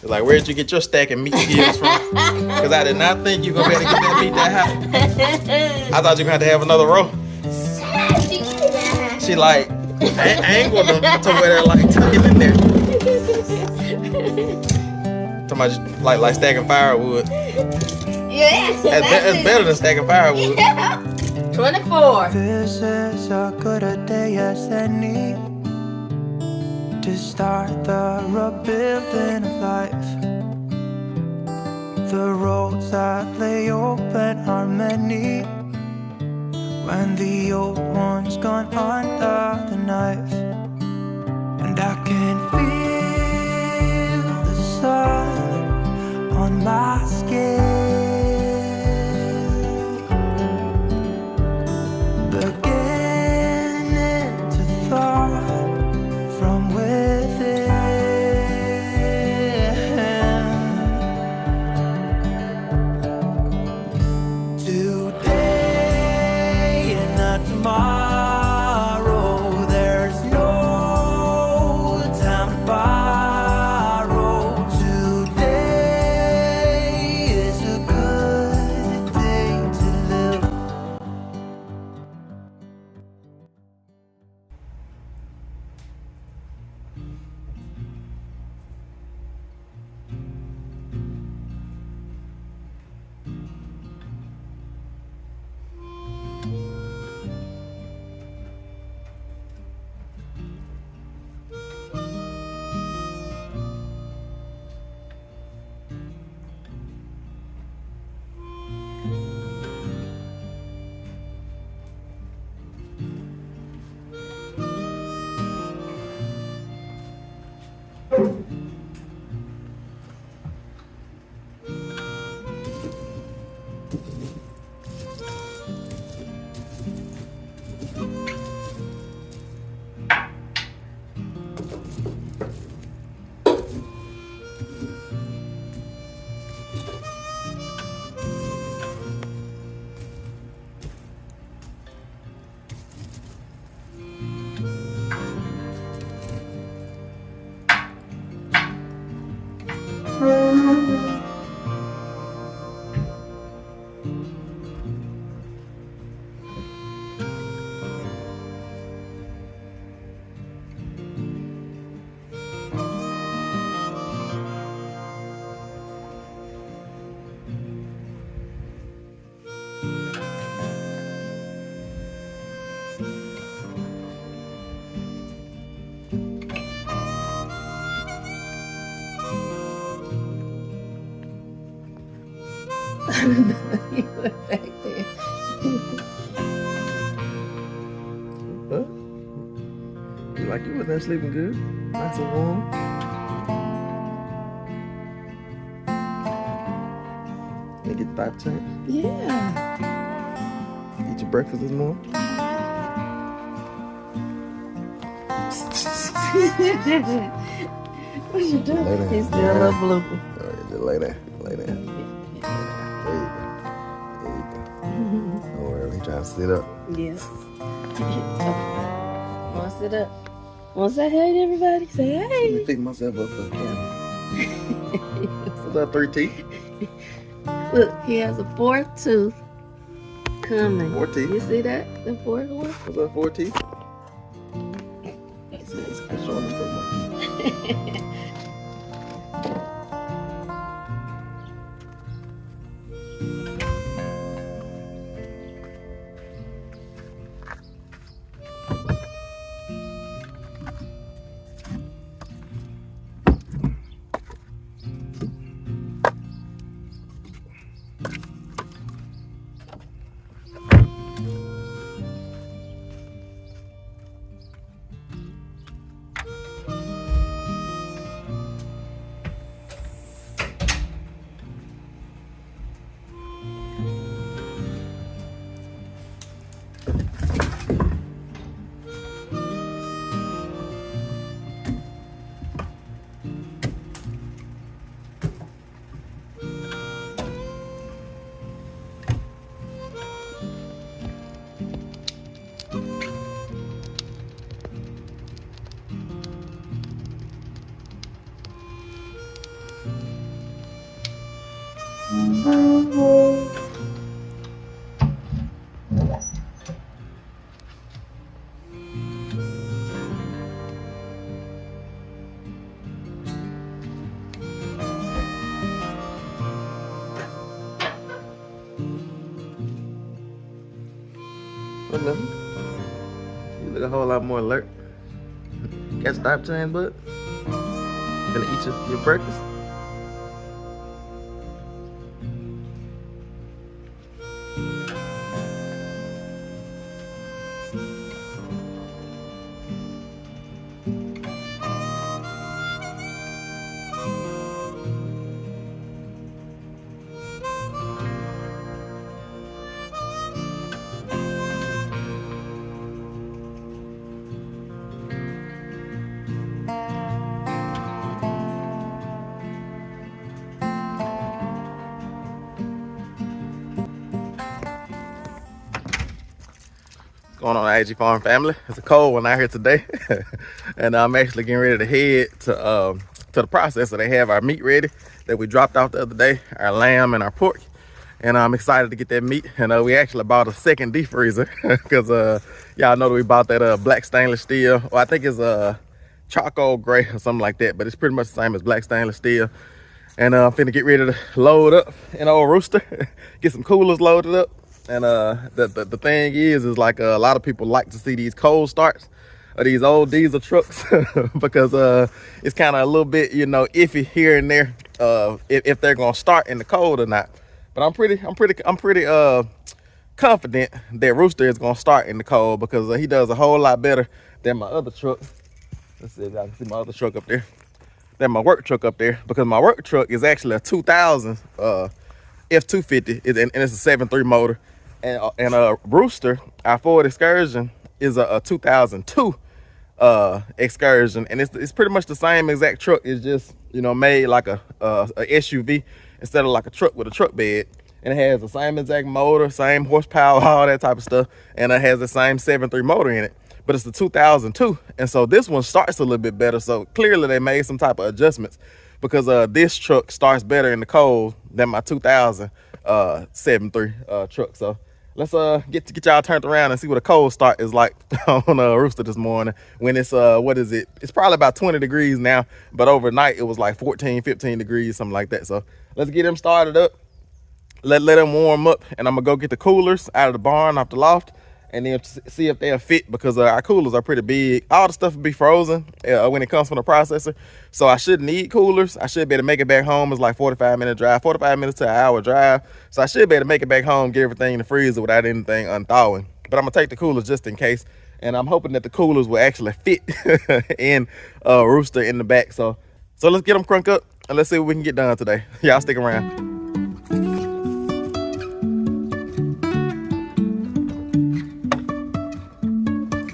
Like, where'd you get your stack of meat skills from? Because I did not think you were going to be able to get that meat that high. I thought you were going to have another row. She like angled them to where they're like tucking in there. Talking about like stacking firewood. Yeah, that's better than stacking firewood. Yeah. 24. This is as good a day as any to start the rebuilding of life. The roads that lay open are many when the old one's gone under the knife. And I can feel the sun on my skin, beginning to thaw from within. Today and not tomorrow, there's no time to borrow. Today is a good day to live. You went back there. Huh? You like you wasn't sleeping good? Nice and warm. You get the diaper changed? Yeah. Eat your breakfast this morning? What you doing? Lay down. He's still a little blooper. All right, just lay there. Lay there. There you go. There you go. Don't worry, I'm trying to sit up. Yes. Want to sit up? Want to say hey to everybody? Say Let me hey. pick myself up for the camera. What's up, 3 teeth? Look, he has a fourth tooth coming. 4 teeth. You see that? The fourth one? What's up, 4 teeth? It's showing so much. What nothing? You look a whole lot more alert. Got stop change, bud? Gonna eat your breakfast? Going on, I.A.G farm family. It's a cold one out here today, and I'm actually getting ready to head to the processor. They have our meat ready that we dropped off the other day, our lamb and our pork, and I'm excited to get that meat. And we actually bought a second deep freezer because y'all know that we bought that black stainless steel. Well, I think it's charcoal gray or something like that, but it's pretty much the same as black stainless steel. And I'm finna get ready to load up an old rooster, get some coolers loaded up. And the thing is like a lot of people like to see these cold starts of these old diesel trucks because it's kind of a little bit, you know, iffy here and there if they're gonna start in the cold or not. But I'm pretty confident that Rooster is gonna start in the cold because he does a whole lot better than my other truck. Let's see if I can see my other truck up there. Than my work truck up there, because my work truck is actually a 2000 F250 and it's a 7.3 motor. And a Rooster, our Ford Excursion, is a 2002 Excursion, and it's pretty much the same exact truck. It's just, you know, made like a SUV instead of like a truck with a truck bed, and it has the same exact motor, same horsepower, all that type of stuff, and it has the same 7.3 motor in it. But it's the 2002, and so this one starts a little bit better. So clearly they made some type of adjustments because this truck starts better in the cold than my 2000 7.3 truck. So let's get y'all turned around and see what a cold start is like on a Rooster this morning when it's what is it? It's probably about 20 degrees now, but overnight it was like 14, 15 degrees, something like that. So let's get them started up. Let them warm up, and I'm gonna go get the coolers out of the barn, off the loft, and then see if they'll fit because our coolers are pretty big. All the stuff will be frozen when it comes from the processor. So I shouldn't need coolers. I should be able to make it back home. It's like 45-minute drive, 45 minutes to an hour drive. So I should be able to make it back home, get everything in the freezer without anything unthawing. But I'm gonna take the coolers just in case. And I'm hoping that the coolers will actually fit in Rooster in the back. So let's get them crunk up and let's see what we can get done today. Y'all stick around.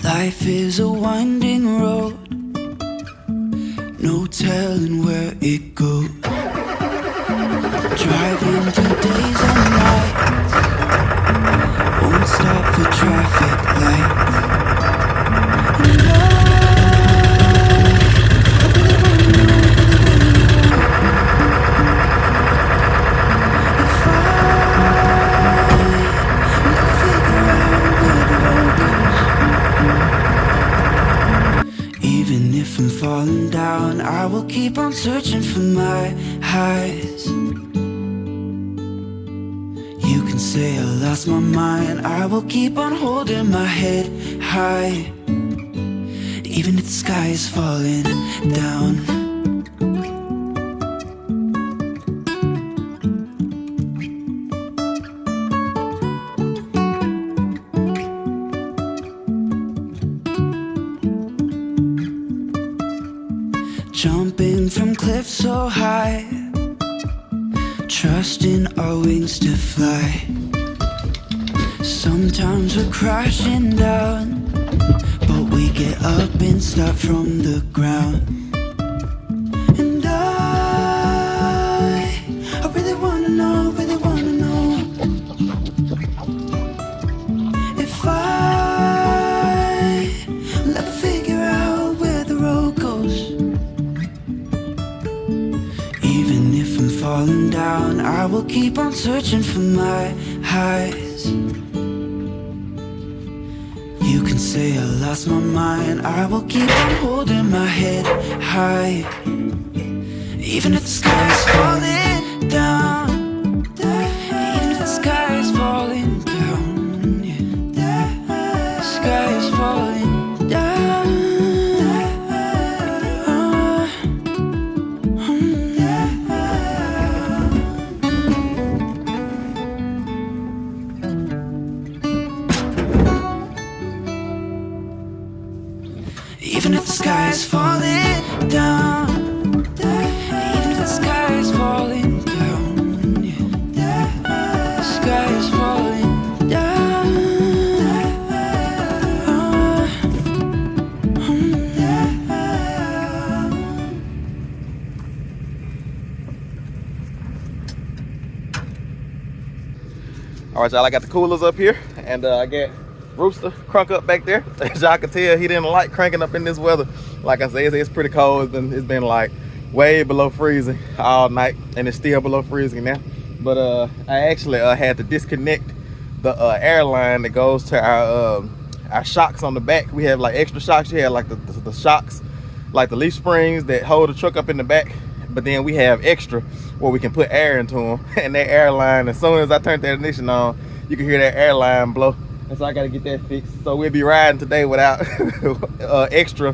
Life is a winding road, no telling where it goes. Driving through days and nights, won't stop for traffic lights. Even if I'm falling down, I will keep on searching for my highs. You can say I lost my mind, I will keep on holding my head high. Even if the sky is falling down. Jumping from cliffs so high, trusting our wings to fly. Sometimes we're crashing down, but we get up and start from the ground. And I really wanna know, if I will ever figure out where the road goes. Even if I'm falling falling down. I will keep on searching for my highs. You can say I lost my mind. I will keep on holding my head high. Even if the sky is falling down, even if the sky is falling down, yeah. The sky is falling down. Even if the sky is falling down, even if the sky is falling down, yeah. The sky is falling down. All right, y'all, I got the coolers up here, and I got Rooster crunk up back there. As y'all can tell, he didn't like cranking up in this weather. Like I said, it's pretty cold. It's been like way below freezing all night, and it's still below freezing now. But I actually had to disconnect the air line that goes to our shocks on the back. We have like extra shocks. You have like the shocks, like the leaf springs that hold the truck up in the back. But then we have extra where we can put air into them. And that air line, as soon as I turn that ignition on, you can hear that air line blow. And so I got to get that fixed. So we'll be riding today without extra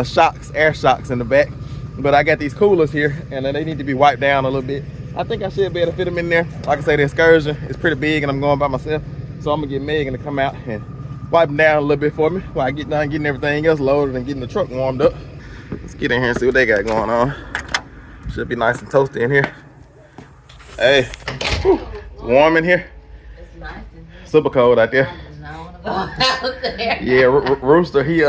shocks, air shocks in the back. But I got these coolers here, and they need to be wiped down a little bit. I think I should be able to fit them in there. Like I say, the excursion is pretty big, and I'm going by myself. So I'm gonna get Megan to come out and wipe them down a little bit for me while I get done getting everything else loaded and getting the truck warmed up. Let's get in here and see what they got going on. Should be nice and toasty in here. Hey, whew, it's warm in here. It's nice in here. Super cold out there. I don't want to go out there. Yeah, Rooster, he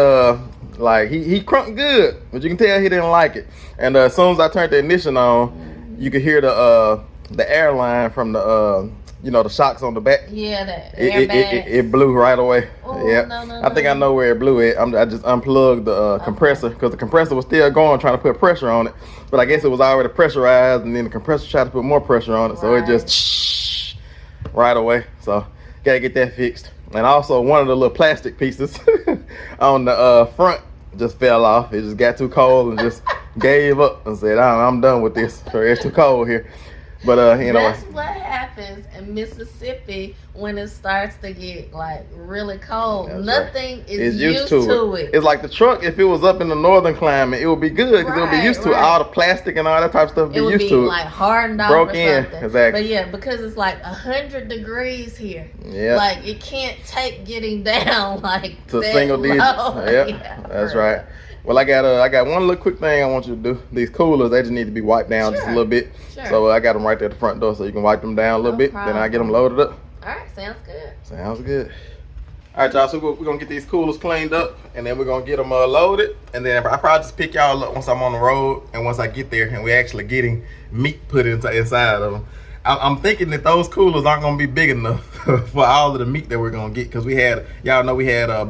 crunked good, but you can tell he didn't like it. And as soon as I turned the ignition on, you could hear the air line from the the shocks on the back. Yeah, the airbag. It blew right away. Oh, yeah, no, I think I know where it blew at. I just unplugged the compressor, because the compressor was still going, trying to put pressure on it. But I guess it was already pressurized, and then the compressor tried to put more pressure on it, so it just right away. So gotta get that fixed. And also, one of the little plastic pieces on the front just fell off. It just got too cold and just gave up and said, I'm done with this. It's too cold here. But that's what happens in Mississippi when it starts to get like really cold. Nothing is used to it. It's like the truck, if it was up in the northern climate, it would be good, because it would be used to all the plastic and all that type of stuff. It would be like hardened off, broke or in, something. exactly. But yeah, because it's like 100 degrees here. Yeah, like it can't take getting down like to that single digits. Yeah, that's right. Well, I got one little quick thing I want you to do. These coolers, they just need to be wiped down just a little bit. So I got them right there at the front door, so you can wipe them down a little bit. Problem. Then I get them loaded up. All right, sounds good. Sounds good. All right, y'all. So we're gonna get these coolers cleaned up, and then we're gonna get them loaded. And then I probably just pick y'all up once I'm on the road, and once I get there, and we're actually getting meat put inside of them. I'm thinking that those coolers aren't gonna be big enough for all of the meat that we're gonna get, because we had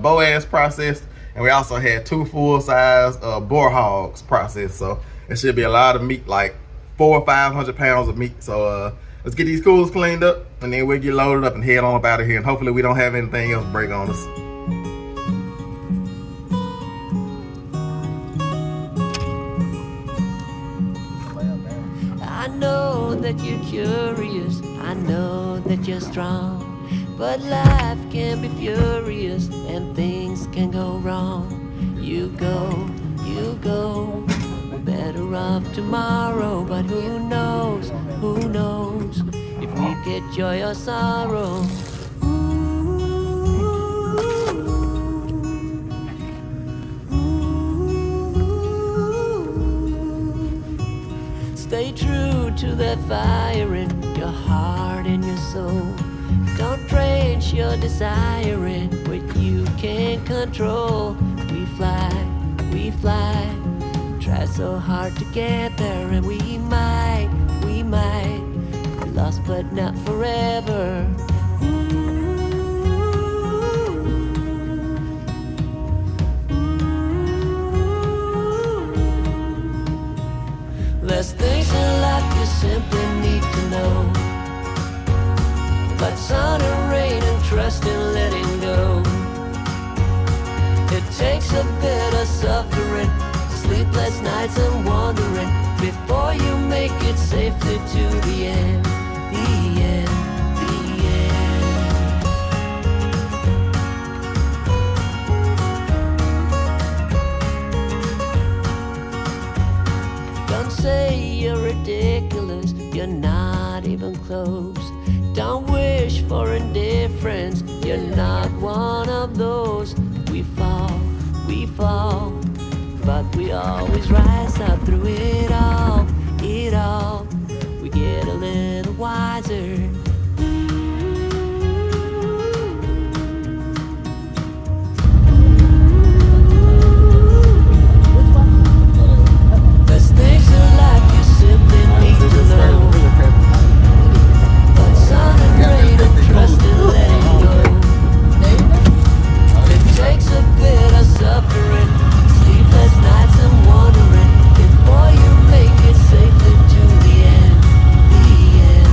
Boaz processed. And we also had 2 full-size boar hogs processed. So it should be a lot of meat, like 400 or 500 pounds of meat. So let's get these coolers cleaned up, and then we'll get loaded up and head on up out of here. And hopefully we don't have anything else break on us. I know that you're curious, I know that you're strong, but life can be furious and things can go wrong. You go, we're better off tomorrow, but who knows if we get joy or sorrow. Stay true to that fire in your heart and your soul. Don't drench your desire in what you can't control. We fly, try so hard to get there, and we might be lost but not forever. There's things in life you simply but sun and rain and trust in letting go. It takes a bit of suffering, sleepless nights and wandering, before you make it safely to the end, the end, the end. Don't say you're ridiculous, you're not even close. Don't wish for indifference, you're not one of those. We fall, but we always rise up through it all, it all. We get a little wiser. There's things in life you simply need to know, but sun and rain and trust in letting go. It takes a bit of suffering, sleepless nights and wandering, before you make it safely to the end, the end,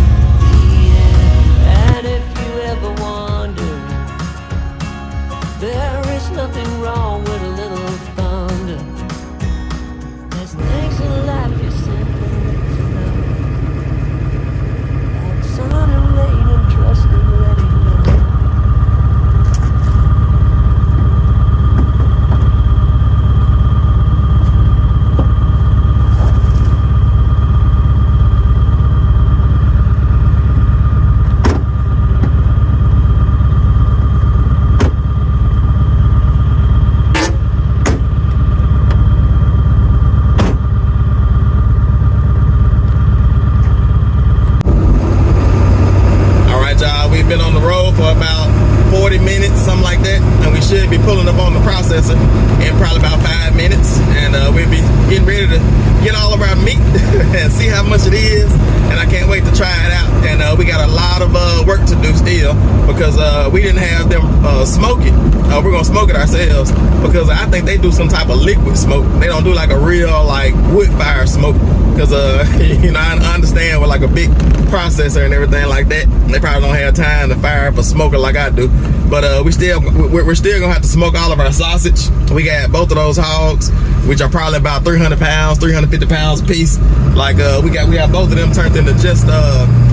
the end. And if you ever wonder, there is nothing wrong with a little thunder. There's things in life you simply need to know, like sun and rain and trust in letting go. Been on the road for about 40 minutes, something like that, and we should be pulling up on the processor in probably about 5 minutes, and we'll be getting ready to get all of our meat and see how much it is, and I can't wait to try it out. And we got a lot of work to do still, because we didn't have them smoke it. We're gonna smoke it ourselves, because I think they do some type of liquid smoke. They don't do like a real like wood fire smoke, because you know, I understand with like a big processor and everything like that, they probably don't have time to fire up a smoker like I do. But we're still gonna have to smoke all of our sausage. We got both of those hogs, which are probably about 300 pounds, 350 pounds a piece. Like we have both of them turned into just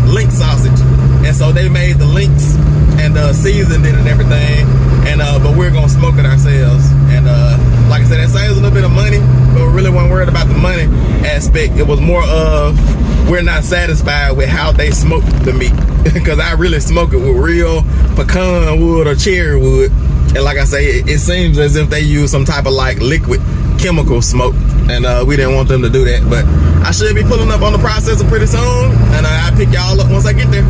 link sausage, and so they made the links and seasoned it and everything. And but we're gonna smoke it ourselves. And like I said, it saves a little bit of money, but we really weren't worried about the money aspect. It was more of we're not satisfied with how they smoke the meat, because I really smoke it with real pecan wood or cherry wood, and like I say, it seems as if they use some type of like liquid chemical smoke, and we didn't want them to do that. But I should be pulling up on the processor pretty soon, and I'll pick y'all up once I get there.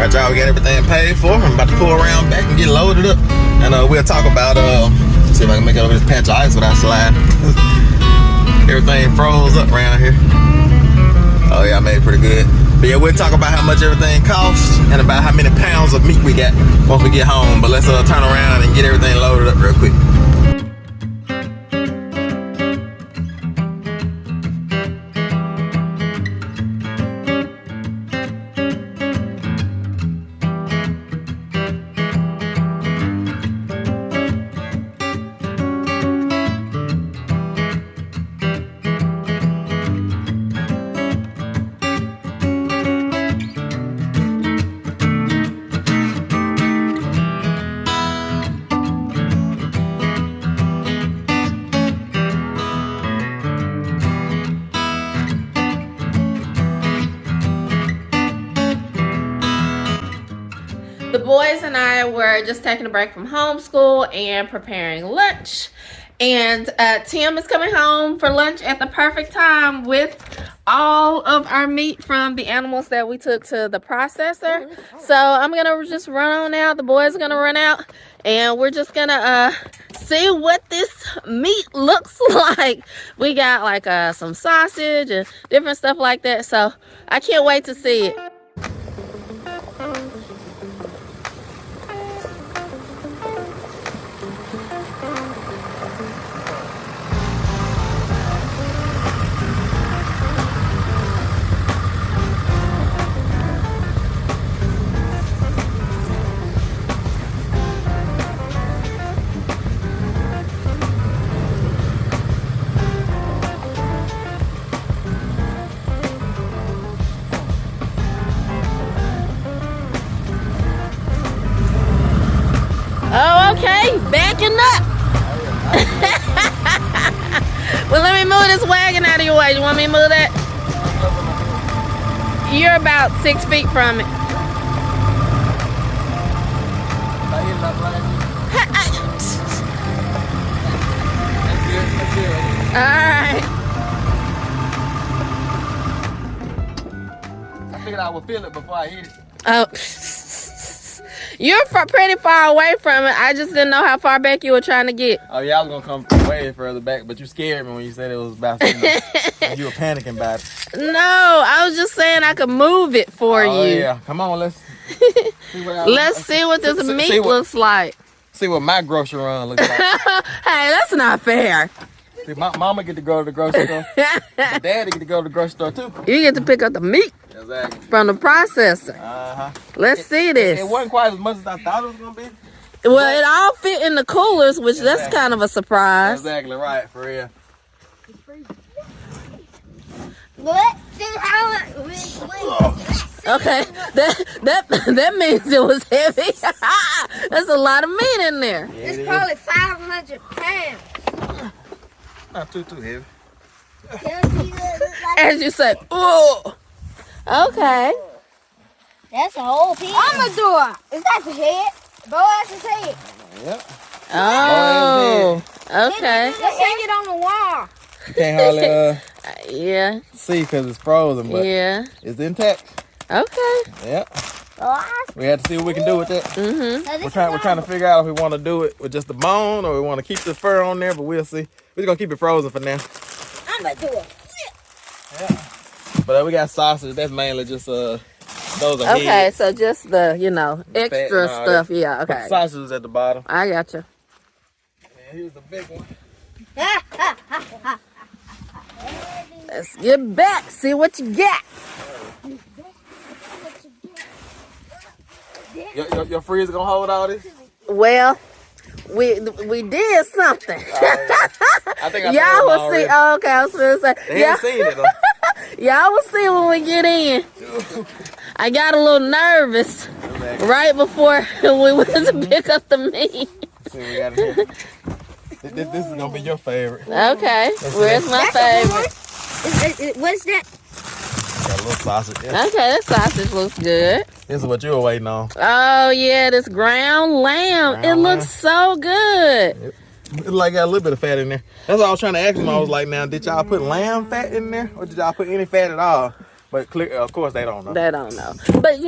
Alright, y'all, we got everything paid for. I'm about to pull around back and get loaded up, and we'll talk about see if I can make it over this patch of ice without sliding. Everything froze up around here. Oh yeah, I made it pretty good. But yeah, we'll talk about how much everything costs and about how many pounds of meat we got once we get home. But let's turn around and get everything loaded up real quick. were just taking a break from homeschool and preparing lunch. And Tim is coming home for lunch at the perfect time with all of our meat from the animals that we took to the processor. So I'm going to just run on out. The boys are going to run out. And we're just going to see what this meat looks like. We got like some sausage and different stuff like that. So I can't wait to see it. Oh, okay, backing up. Well, let me move this wagon out of your way. You want me to move that? You're about 6 feet from it. All right. I figured I would feel it before I hit it. Oh. You're pretty far away from it. I just didn't know how far back you were trying to get. Oh, yeah, I was going to come way further back, but you scared me when you said it was about to, you were panicking about it. No, I was just saying I could move it for you. Oh, yeah. Come on, let's see what this meat looks like. See what my grocery run looks like. Hey, that's not fair. See, my mama get to go to the grocery store. My daddy get to go to the grocery store, too. You get to pick up the meat. Exactly. From the processor. Let's see this. It wasn't quite as much as I thought it was going to be. Well, it all fit in the coolers, which that's kind of a surprise. Exactly right, for real. Okay, that means it was heavy. That's a lot of meat in there. Yeah, it's probably 500 pounds. Not too heavy. As you said, oh. Okay. That's a whole piece. I'm gonna do it. Is that the head? Boaz's head. Yep. Oh. Okay. Let's hang it on the wall. You can't hardly yeah. see because it's frozen, but yeah, it's intact. Okay. Yep. We had to see what we can do with that. Mm-hmm. We're trying to figure out if we want to do it with just the bone or we want to keep the fur on there, but we'll see. We're gonna keep it frozen for now. I'm gonna do it. Yeah. But we got sausage. That's mainly just those are okay. heads. So just the extra stuff. Yeah. Okay. Sausage is at the bottom. I got you. And here's the big one. Let's get back. See what you got. Your freezer gonna hold all this? Well, we did something. I think I y'all will see. Oh, okay, I was gonna say. They haven't seen it though. Y'all will see when we get in. I got a little nervous right before we went to pick up the meat. See what we got in here. This is gonna be your favorite. Okay, where's my favorite? What's that? Got a little sausage. Yeah. Okay, that sausage looks good. This is what you were waiting on. Oh yeah, this ground lamb. It looks so good. It like got a little bit of fat in there. That's what I was trying to ask them. I was like, now, did y'all put lamb fat in there, or did y'all put any fat at all? But clear, of course, they don't know. They don't know. But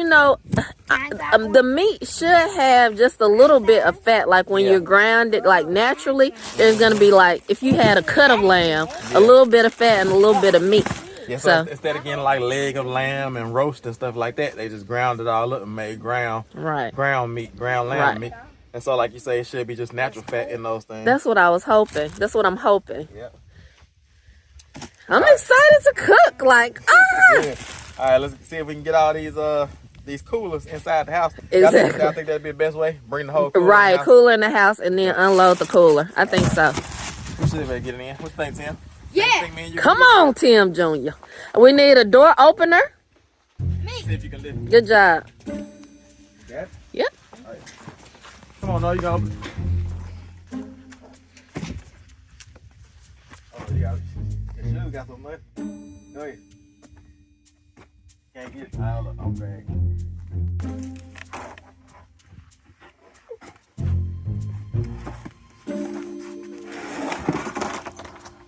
the meat should have just a little bit of fat. Like when you ground it, like naturally, there's gonna be like if you had a cut of lamb, a little bit of fat and a little bit of meat. Yeah, so instead of getting like leg of lamb and roast and stuff like that, they just ground it all up and made ground meat, ground lamb meat. And so, like you say, it should be just natural fat in those things. That's what I was hoping. That's what I'm hoping. Yeah. I'm excited to cook. Like, Yeah. All right, let's see if we can get all these coolers inside the house. Exactly. I think that'd be the best way. Bring the whole cooler right, in the house. cooler in the house and then unload the cooler. I think so. We should be able to get it in. What you think, Tim? Yeah. Come on, Tim Jr. We need a door opener. See if you can lift it. Good job. Got it? Yep. All right. Come on, no, you got to open it. Oh, you got it. Your shoes got some mud. Go ahead. Can't get it. I'll grab it.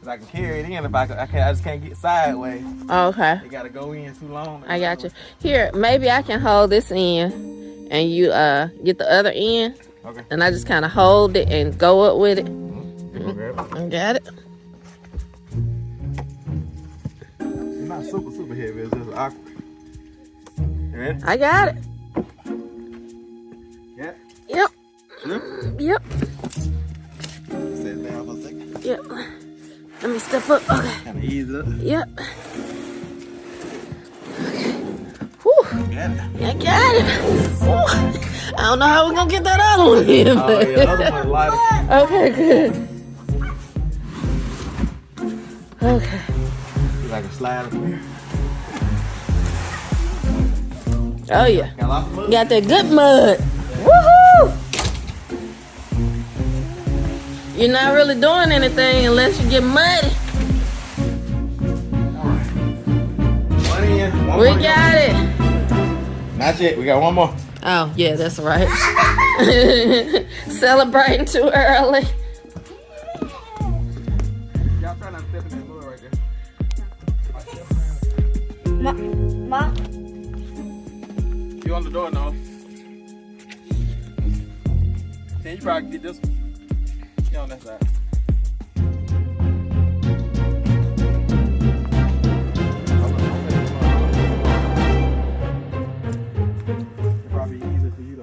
I can carry it in if I just can't get sideways. Okay. It gotta go in too long. I got you. Here, maybe I can hold this in and you get the other end. Okay. And I just kind of hold it and go up with it. Got it. It's not super heavy, it's just awkward. You ready? I got it. Yeah. Yep. Yep. Set it down for a second. Yep. Let me step up. Okay. Kind of ease it up. Yep. Okay. Whew. Got it. I got it. Whew. I don't know how we're gonna get that other one in. Oh, yeah, another one lighter. Okay, good. Okay. See if I can slide it from here. Oh yeah. Got lots of mud. Got that good mud. Woohoo! You're not really doing anything unless you get muddy. Alright. One in. One We more. got it. Not yet. We got one more. Oh, yeah, that's right. Celebrating too early. Y'all try not to step in that mud right there. Ma. You on the door now? Can you probably get this one? Get on that side. It'll probably be easier for you to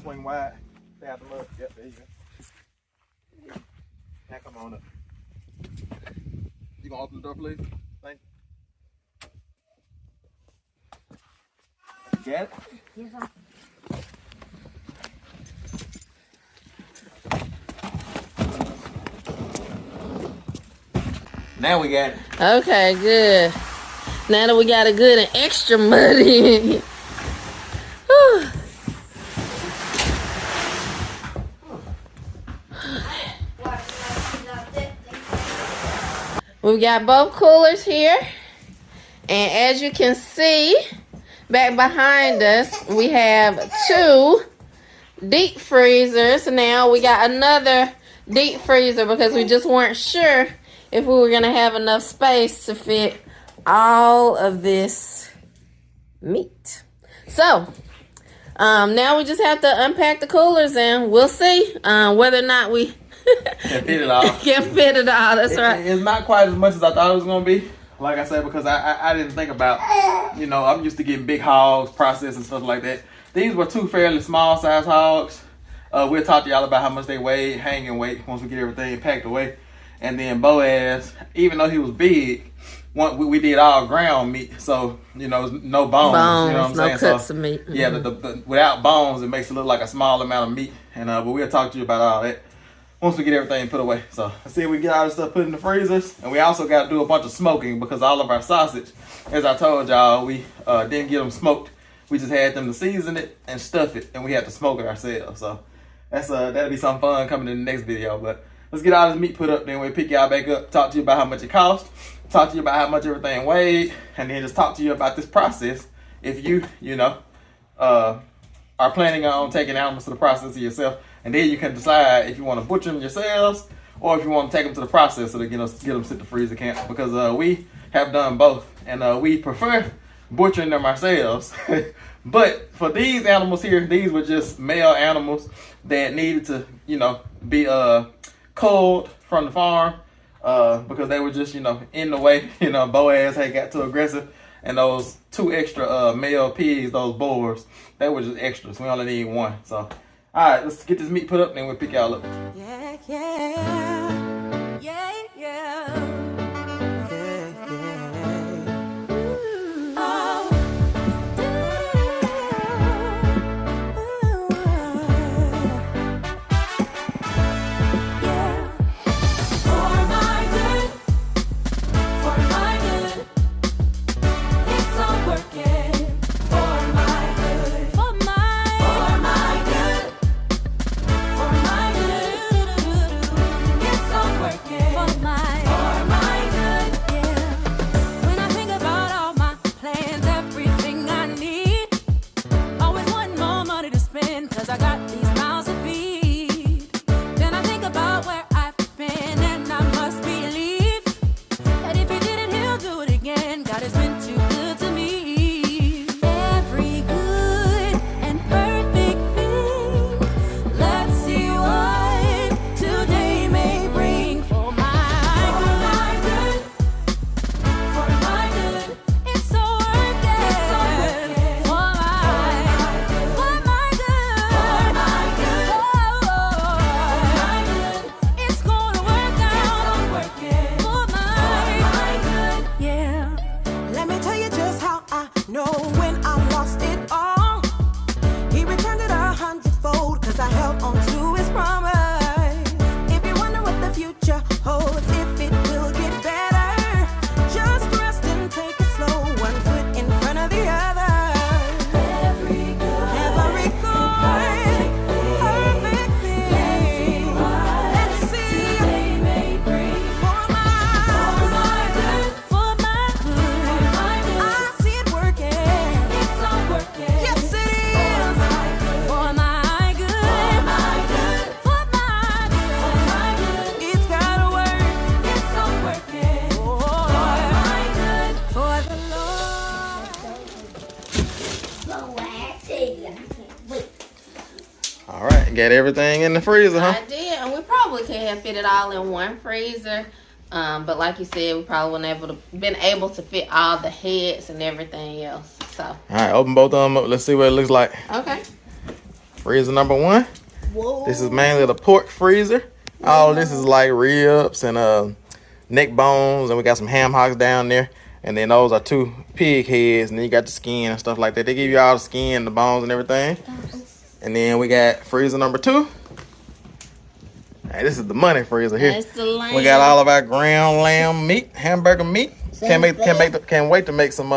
swing wide. Stay out the mud. Yep, there you go. Now come on up. You gonna open the door, please? Thank you. Got it? Yes, sir. Now we got it. Okay, good. Now that we got it good and extra muddy. Whew. We've got both coolers here. And as you can see, back behind us, we have 2 deep freezers. Now we got another deep freezer because we just weren't sure if we were going to have enough space to fit all of this meat. So, now we just have to unpack the coolers and we'll see whether or not we Can fit it all. can fit it all. That's right. It's not quite as much as I thought it was gonna be. Like I said, because I didn't think about, I'm used to getting big hogs, processed and stuff like that. These were 2 fairly small size hogs. We'll talk to y'all about how much they weigh, hanging weight, once we get everything packed away. And then Boaz, even though he was big, we did all ground meat, so no bones. You know what I'm saying? No cuts of meat. Yeah, the without bones, it makes it look like a small amount of meat. And but we'll talk to you about all that once we get everything put away. So let's see if we get all this stuff put in the freezers. And we also got to do a bunch of smoking because all of our sausage, as I told y'all, we didn't get them smoked. We just had them to season it and stuff it, and we had to smoke it ourselves. So that's that'll be some fun coming in the next video. But let's get all this meat put up, then we'll pick y'all back up, talk to you about how much it cost, talk to you about how much everything weighed, and then just talk to you about this process if you are planning on taking animals to the process yourself. And then you can decide if you want to butcher them yourselves or if you want to take them to the processor to get them sent to freezer camp. Because we have done both, and we prefer butchering them ourselves. But for these animals here, these were just male animals that needed to, be culled from the farm because they were just, in the way. Boaz had got too aggressive, and those 2 extra male pigs, those boars, they were just extras. We only need 1. So, all right, let's get this meat put up, and then we'll pick y'all up. Yeah, yeah, yeah, yeah. Cause I got these mouths to feed. Then I think about where I've been and All right, got everything in the freezer, huh? I did, and we probably could have fit it all in one freezer. But like you said, we probably been able to fit all the heads and everything else. So. All right, open both of them up. Let's see what it looks like. Okay. Freezer number 1. Whoa. This is mainly the pork freezer. All of this is like ribs and neck bones, and we got some ham hocks down there. And then those are 2 pig heads, and then you got the skin and stuff like that. They give you all the skin, the bones, and everything. And then we got freezer number 2. Hey, this is the money freezer here. That's the lamb. We got all of our ground lamb meat, hamburger meat. Can't wait to make some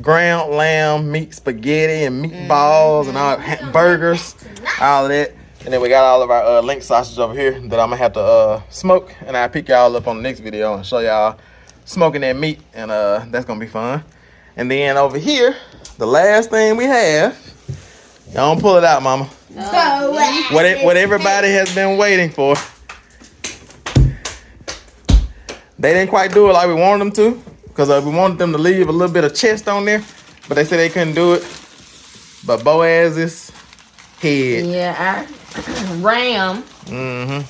ground lamb meat spaghetti and meatballs and all burgers, all of that. And then we got all of our link sausage over here that I'm gonna have to smoke, and I'll pick y'all up on the next video and show y'all smoking that meat, and that's gonna be fun. And then over here, the last thing we have, y'all don't pull it out, mama. What everybody has been waiting for. They didn't quite do it like we wanted them to, because we wanted them to leave a little bit of chest on there, but they said they couldn't do it. But Boaz's head. Yeah, our ram.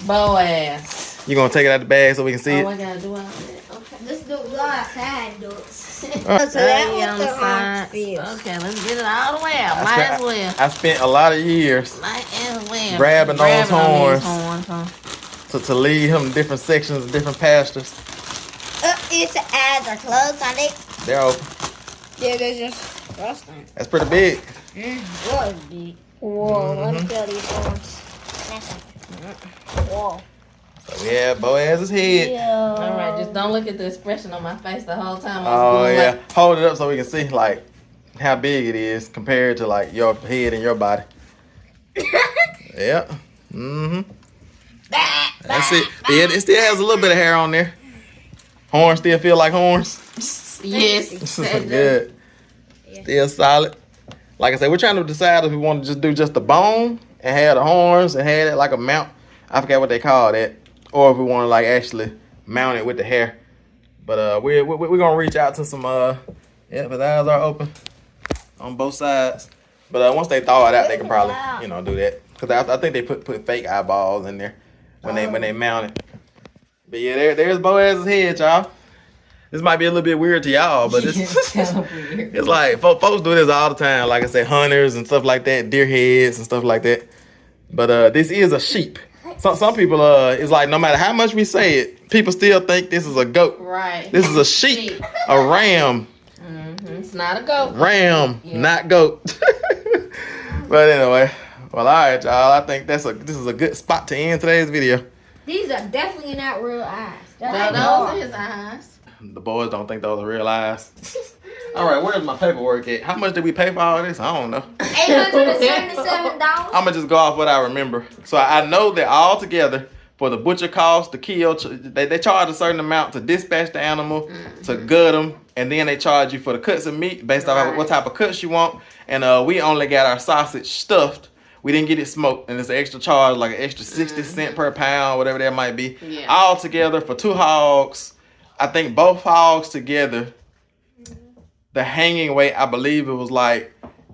Boaz. You gonna take it out the bag so we can see it? I gotta do all that. Okay. Let's do it outside, dude. So Right that on was the the side. Okay, let's get it all the way out. Might as well. I spent a lot of years Might as well. grabbing those on horns. these huh? to lead him to different sections, different pastures. Its eyes are closed on it. They're open. Yeah, they're just rusting. That's pretty big. Whoa, big. Whoa, let me feel these horns. Whoa. So we have Boaz's head. Yeah. All right, just don't look at the expression on my face the whole time. Oh yeah, hold it up so we can see like how big it is compared to like your head and your body. Yeah. That's it. Yeah, it still has a little bit of hair on there. Horns still feel like horns. Yes. Good. Still solid. Like I said, we're trying to decide if we want to just do just the bone and have the horns and have it like a mount. I forgot what they call that. Or if we want to like actually mount it with the hair. But we're gonna reach out to some yeah, but the eyes are open on both sides. But once they thaw it out, they can probably do that. Cause I think they put fake eyeballs in there when they mount it. But yeah, there's Boaz's head, y'all. This might be a little bit weird to y'all, but it's like folks do this all the time. Like I said, hunters and stuff like that, deer heads and stuff like that. But this is a sheep. Some people it's like no matter how much we say it, people still think this is a goat. Right. This is a sheep, a ram. It's not a goat. Ram, not goat. But anyway, well, all right, y'all. I think this is a good spot to end today's video. These are definitely not real eyes. No, those are his eyes. The boys don't think those are real eyes. All right, where's my paperwork at? How much did we pay for all this? I don't know. $877. I'm gonna just go off what I remember. So I know that all together for the butcher cost, the kill, they charge a certain amount to dispatch the animal, to gut them, and then they charge you for the cuts of meat based off what type of cuts you want. And we only got our sausage stuffed. We didn't get it smoked, and it's an extra charge, like an extra 60 cents per pound, whatever that might be. Yeah. All together for 2 hogs. I think both hogs together, the hanging weight, I believe it was like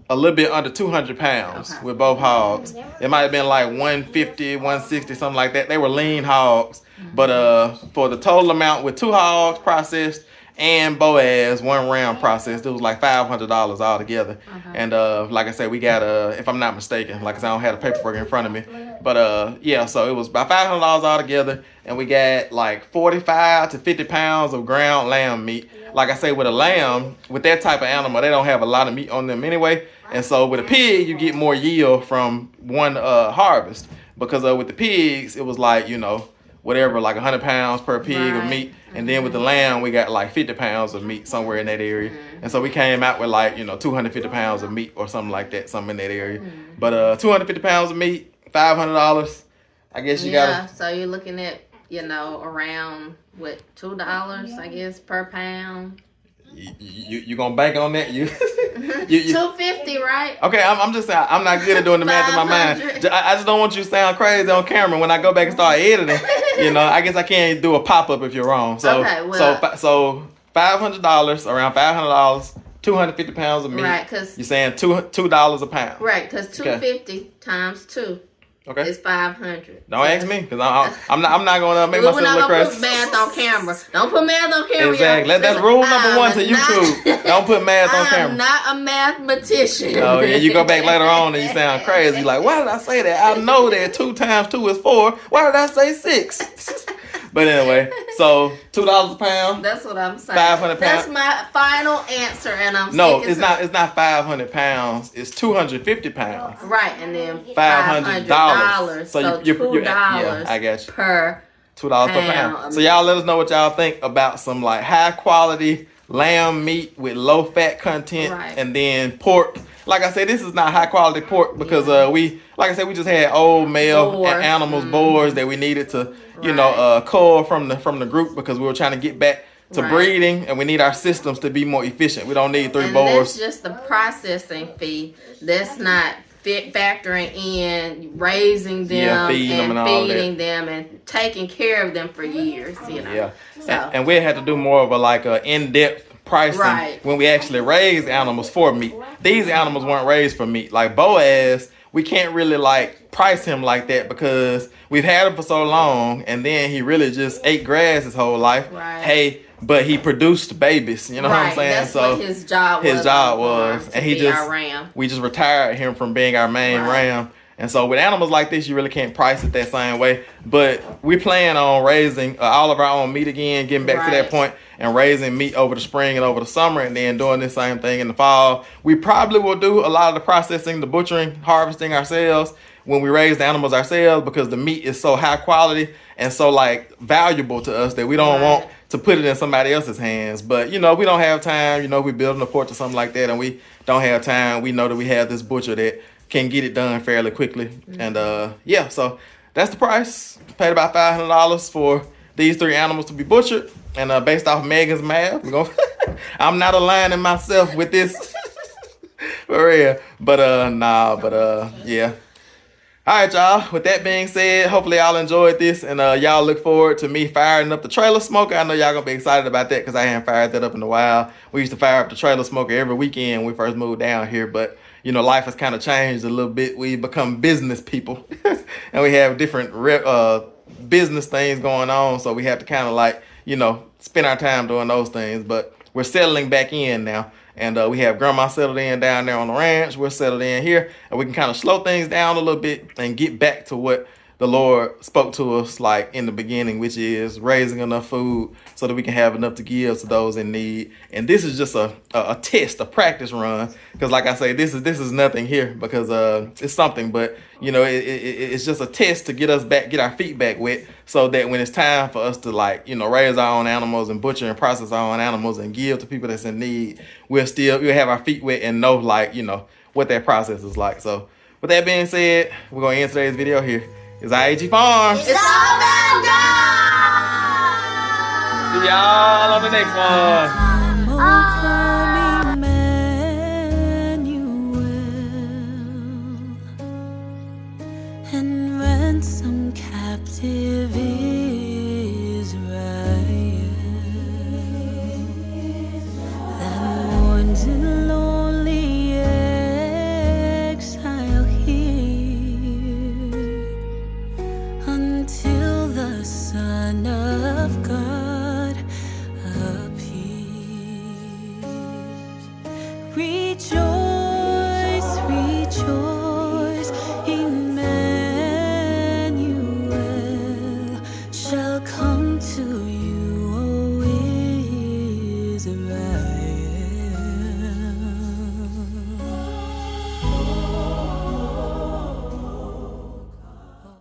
a little bit under 200 pounds with both hogs. It might have been like 150, 160, something like that. They were lean hogs. But for the total amount with 2 hogs processed and Boaz, 1 ram processed, it was like $500 altogether. And like I said, we got, if I'm not mistaken, like I said, I don't have the paperwork in front of me. But yeah, so it was about $500 altogether. And we got like 45 to 50 pounds of ground lamb meat. Like I say, with a lamb, with that type of animal, they don't have a lot of meat on them anyway. And so with a pig, you get more yield from one harvest. Because with the pigs, it was like, whatever, like 100 pounds per pig of meat. And then with the lamb, we got like 50 pounds of meat somewhere in that area. And so we came out with like, 250 pounds of meat or something like that, something in that area. But 250 pounds of meat, $500. I guess you gotta. So you're looking at, around what, $2, I guess, per pound. You gonna bank on that? You $250, right? Okay, I'm just saying, I'm not good at doing the math in my mind. I just don't want you to sound crazy on camera when I go back and start editing. I guess I can't do a pop-up if you're wrong. So, okay, well, so $500, around $500 250 pounds of meat. Right, because you're saying $2 a pound. Right, because 250 times 2 is 500. Don't ask me, because I'm not going to make myself look crazy. We're not going to put math on camera. Don't put math on camera. Exactly. That's rule number 1 to YouTube. Don't put math on camera. I'm not a mathematician. Oh, yeah, you go back later on and you sound crazy. You're like, why did I say that? I know that 2 times 2 is 4. Why did I say 6? But anyway, so $2 a pound. That's what I'm saying. 500 pounds. That's my final answer, and I'm no, it's not. It's not 500 pounds. It's 250 pounds. Right, and then $500. So $2 yeah, I got you. per $2 per pound. So y'all let us know what y'all think about some like high quality lamb meat with low fat content, and then pork. Like I said, this is not high quality pork because we just had old male animals boars that we needed to cull from the group because we were trying to get back to breeding, and we need our systems to be more efficient. We don't need 3 boars. That's just the processing fee. That's not factoring in raising them, feeding them and taking care of them for years. Yeah, so. And we had to do more of a in-depth pricing when we actually raise animals for meat. These animals weren't raised for meat. Like Boaz, we can't really price him like that because we've had him for so long, and then he really just ate grass his whole life. Hey, but he produced babies. You know what I'm saying? That's what his job was. And we just retired him from being our main ram. And so with animals like this, you really can't price it that same way. But we plan on raising all of our own meat again, getting back to that point, and raising meat over the spring and over the summer, and then doing this same thing in the fall. We probably will do a lot of the processing, the butchering, harvesting ourselves when we raise the animals ourselves, because the meat is so high quality and so valuable to us that we don't want to put it in somebody else's hands. But we don't have time. We're building a porch or something like that, and we don't have time. We know that we have this butcher that can get it done fairly quickly. And so that's the price. Paid about $500 for these 3 animals to be butchered. And based off Megan's math, I'm not aligning myself with this for real. But yeah. All right, y'all. With that being said, hopefully y'all enjoyed this, and y'all look forward to me firing up the trailer smoker. I know y'all gonna be excited about that because I haven't fired that up in a while. We used to fire up the trailer smoker every weekend when we first moved down here, but life has kind of changed a little bit. We become business people, and we have different business things going on, so we have to kind of spend our time doing those things. But we're settling back in now. And we have grandma settled in down there on the ranch. We're settled in here, and we can kind of slow things down a little bit and get back to what the Lord spoke to us in the beginning, which is raising enough food so that we can have enough to give to those in need. And this is just a test, a practice run, because like I say, this is nothing here because it's something, but it's just a test to get us back, get our feet back wet, so that when it's time for us to raise our own animals and butcher and process our own animals and give to people that's in need, we'll have our feet wet and know what that process is like. So with that being said, we're gonna end today's video here. It's I.A.G Farms. It's all about God. See y'all on the next one. And ransom captive Israel that mourns in lonely exile here until the Son of God